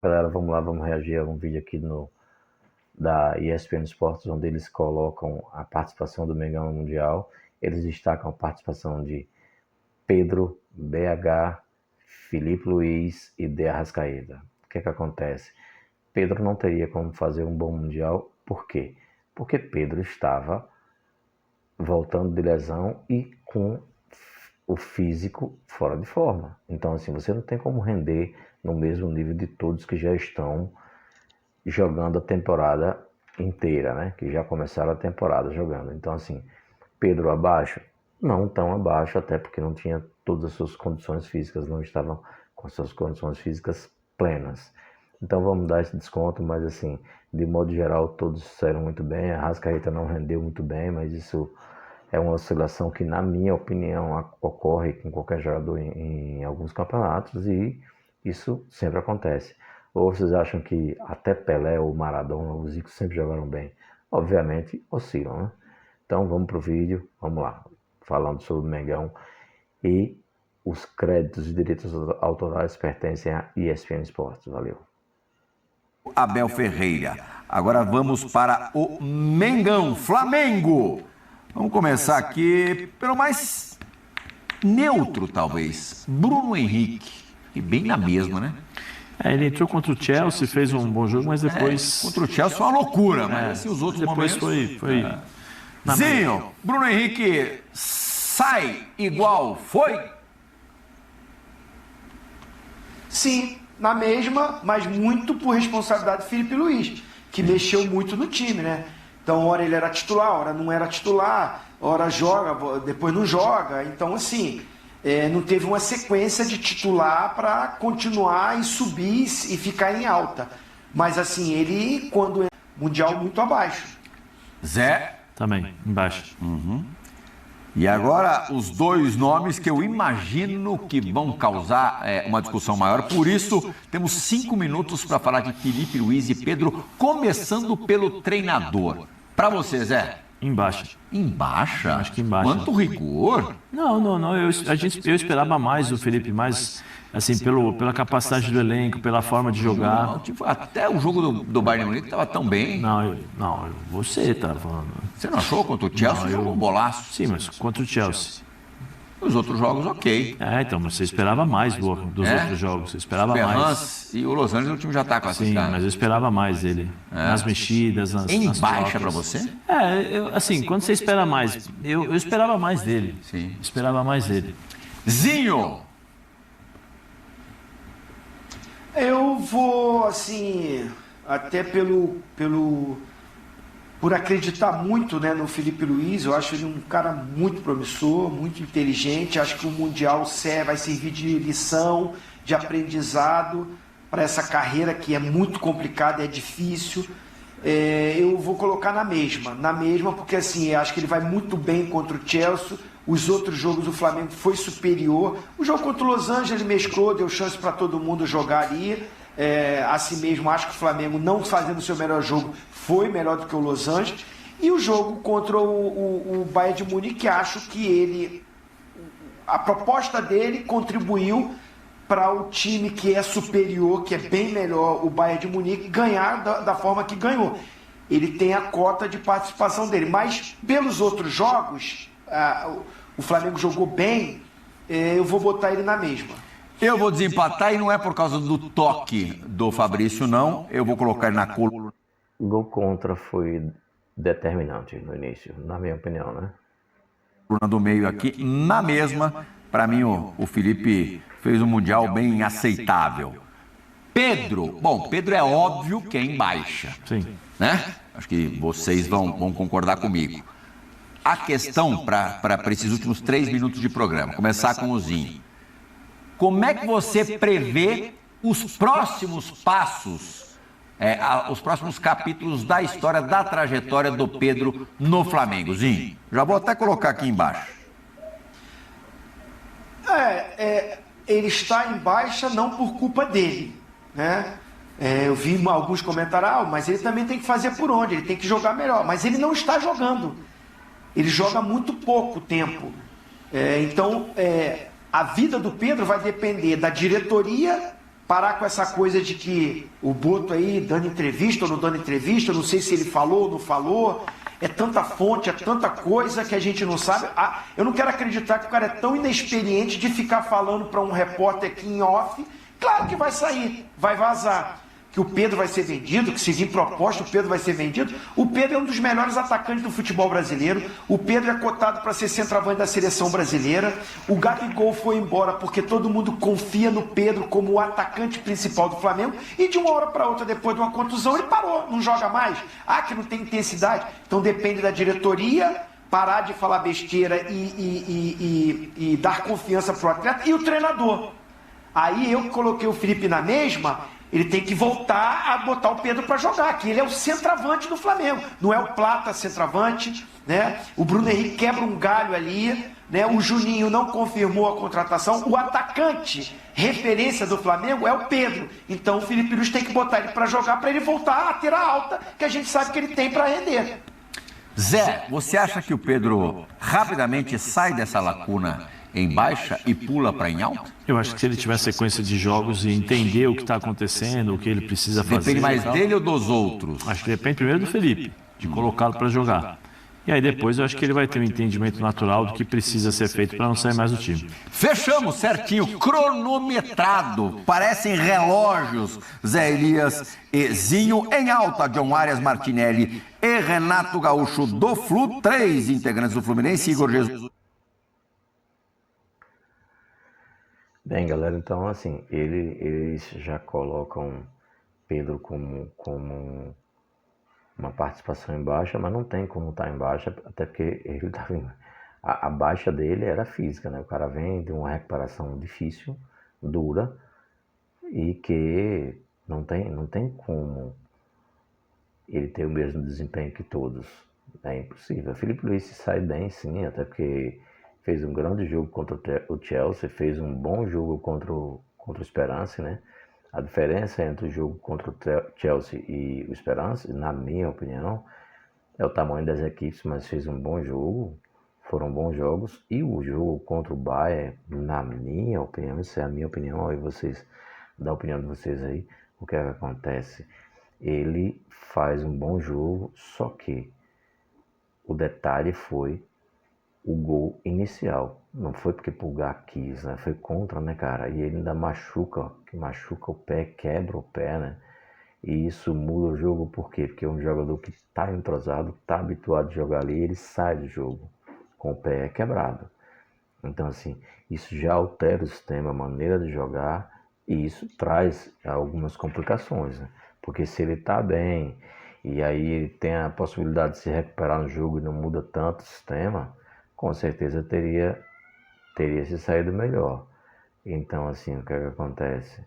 Galera, vamos lá, vamos reagir a um vídeo aqui da ESPN Sports, onde eles colocam a participação do Mengão no Mundial. Eles destacam a participação de Pedro, BH, Filipe Luiz e De Arrascaeta. O que acontece? Pedro não teria como fazer um bom Mundial. Por quê? Porque Pedro estava voltando de lesão e com o físico fora de forma. Então, assim, você não tem como render no mesmo nível de todos que já estão jogando a temporada inteira, né? Que já começaram a temporada jogando. Então, assim, Pedro abaixo? Não tão abaixo, até porque não tinha todas as suas condições físicas, não estavam com as suas condições físicas plenas. Então vamos dar esse desconto, mas assim, de modo geral, todos fizeram muito bem. A Arrascaeta não rendeu muito bem, mas isso é uma oscilação que, na minha opinião, ocorre com qualquer jogador em alguns campeonatos, e isso sempre acontece. Ou vocês acham que até Pelé ou Maradona ou Zico sempre jogaram bem? Obviamente oscilam, né? Então vamos para o vídeo, vamos lá, falando sobre o Mengão, e os créditos e direitos autorais pertencem à ESPN Sports. Valeu. Abel Ferreira. Agora vamos para o Mengão, Flamengo. Vamos começar aqui pelo mais neutro, talvez, Bruno Henrique. E bem na mesma, né? Ele entrou contra o Chelsea, fez um bom jogo, mas depois... Contra o Chelsea foi uma loucura, mas assim, os outros depois momentos... foi Zinho, Bruno Henrique sai igual foi? Sim, na mesma, mas muito por responsabilidade de Filipe Luiz, que mexeu muito no time, né? Então, hora ele era titular, hora não era titular, hora joga, depois não joga. Então, assim, não teve uma sequência de titular para continuar e subir e ficar em alta. Mas, assim, ele, quando é Mundial, muito abaixo. Zé? Também, embaixo. E agora os dois nomes que eu imagino que vão causar uma discussão maior. Por isso, temos 5 minutos para falar de Filipe Luiz e Pedro, começando pelo treinador. Para você, Zé? Embaixo. Embaixo? Acho que embaixo. Quanto rigor? Não. Eu esperava mais do Felipe, mais assim, pela capacidade do elenco, pela forma de jogar. Não, tipo, até o jogo do Bayern Munique estava tão bem. Não, você tá falando. Você não achou contra o Chelsea? Jogou um bolaço. Sim, mas contra o Chelsea. Os outros jogos, ok. Então, mas você esperava mais dos outros jogos. Você esperava mais. E o Los Angeles, o time já está classificado. Sim, mas eu esperava mais dele. Nas mexidas, nas baixa para você? Assim, quando você espera mais, eu esperava mais dele. Sim. Esperava mais dele. Zinho! Eu vou, assim, até por acreditar muito, né, no Filipe Luiz. Eu acho ele um cara muito promissor, muito inteligente. Acho que o Mundial vai servir de lição, de aprendizado para essa carreira que é muito complicada, é difícil. Eu vou colocar na mesma, porque assim, acho que ele vai muito bem contra o Chelsea. Os outros jogos do Flamengo foi superior. O jogo contra o Los Angeles mesclou, deu chance para todo mundo jogar ali. Assim mesmo, acho que o Flamengo, não fazendo o seu melhor jogo, foi melhor do que o Los Angeles. E o jogo contra o Bayern de Munique, acho que a proposta dele contribuiu para o time que é superior, que é bem melhor, o Bayern de Munique, ganhar da forma que ganhou. Ele tem a cota de participação dele, mas pelos outros jogos, o Flamengo jogou bem, eu vou botar ele na mesma. Eu vou desempatar, e não é por causa do toque do Fabrício, não. Eu vou colocar ele na coluna. O gol contra foi determinante no início, na minha opinião, né? Do meio aqui, na mesma. Para mim, o Felipe fez um Mundial bem aceitável. Pedro é óbvio que é em baixa. Sim. Né? Acho que vocês vão concordar comigo. A questão para esses últimos 3 minutos de programa, começar com o Zinho. Como é que você prevê os próximos passos, os próximos capítulos da história, da trajetória do Pedro no Flamengo? Zinho, já vou até colocar aqui embaixo. Ele está em baixa não por culpa dele, né? Eu vi alguns comentários, mas ele também tem que fazer por onde, ele tem que jogar melhor. Mas ele não está jogando, ele joga muito pouco tempo. Então, a vida do Pedro vai depender da diretoria parar com essa coisa de que o Boto aí dando entrevista ou não dando entrevista, não sei se ele falou ou não falou, é tanta fonte, é tanta coisa que a gente não sabe. Eu não quero acreditar que o cara é tão inexperiente de ficar falando para um repórter aqui em off. Claro que vai sair, vai vazar. Que o Pedro vai ser vendido, que se vir proposta, o Pedro vai ser vendido. O Pedro é um dos melhores atacantes do futebol brasileiro. O Pedro é cotado para ser centroavante da seleção brasileira. O Gabigol foi embora porque todo mundo confia no Pedro como o atacante principal do Flamengo. E de uma hora para outra, depois de uma contusão, ele parou, não joga mais. Que não tem intensidade. Então depende da diretoria parar de falar besteira e dar confiança para o atleta e o treinador. Aí eu coloquei o Felipe na mesma. Ele tem que voltar a botar o Pedro para jogar, que ele é o centroavante do Flamengo, não é o Plata centroavante, né? O Bruno Henrique quebra um galho ali, né? O Juninho não confirmou a contratação, o atacante referência do Flamengo é o Pedro, então o Felipe Luiz tem que botar ele para jogar, para ele voltar a ter a alta que a gente sabe que ele tem para render. Zé, você acha que o Pedro rapidamente sai dessa lacuna em baixa e pula para em alta? Eu acho que se ele tiver sequência de jogos e entender o que está acontecendo, o que ele precisa fazer... Depende mais dele ou dos outros? Acho que depende primeiro do Felipe, de colocá-lo para jogar. E aí depois eu acho que ele vai ter um entendimento natural do que precisa ser feito para não sair mais do time. Fechamos certinho, cronometrado. Parecem relógios. Zé Elias e Zinho em alta. John Arias Martinelli e Renato Gaúcho do Flu. 3 integrantes do Fluminense. Igor Jesus. Bem, galera, então assim, eles já colocam Pedro como uma participação em baixa, mas não tem como estar em baixa, até porque ele tá vindo. A baixa dele era física, né? O cara vem de uma recuperação difícil, dura, e que não tem como ele ter o mesmo desempenho que todos. É impossível. O Felipe Luiz sai bem, sim, até porque fez um grande jogo contra o Chelsea, fez um bom jogo contra o Esperance, né? A diferença entre o jogo contra o Chelsea e o Esperance, na minha opinião, é o tamanho das equipes, mas fez um bom jogo, foram bons jogos. E o jogo contra o Bayern, na minha opinião, isso é a minha opinião, aí vocês, da opinião de vocês aí, o que é que acontece? Ele faz um bom jogo, só que o detalhe foi o gol inicial. Não foi porque Pulgar quis, né? Foi contra, né, cara? E ele ainda machuca o pé, quebra o pé, né? E isso muda o jogo, por quê? Porque é um jogador que tá entrosado, tá habituado a jogar ali, ele sai do jogo com o pé quebrado. Então, assim, isso já altera o sistema, a maneira de jogar, e isso traz algumas complicações, né? Porque se ele tá bem, e aí ele tem a possibilidade de se recuperar no jogo e não muda tanto o sistema, com certeza teria se saído melhor. Então, assim, o que é que acontece?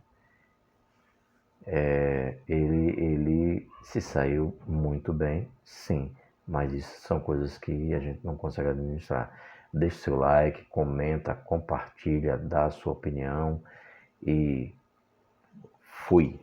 Ele se saiu muito bem, sim, mas isso são coisas que a gente não consegue administrar. Deixe seu like, comenta, compartilha, dá a sua opinião e fui.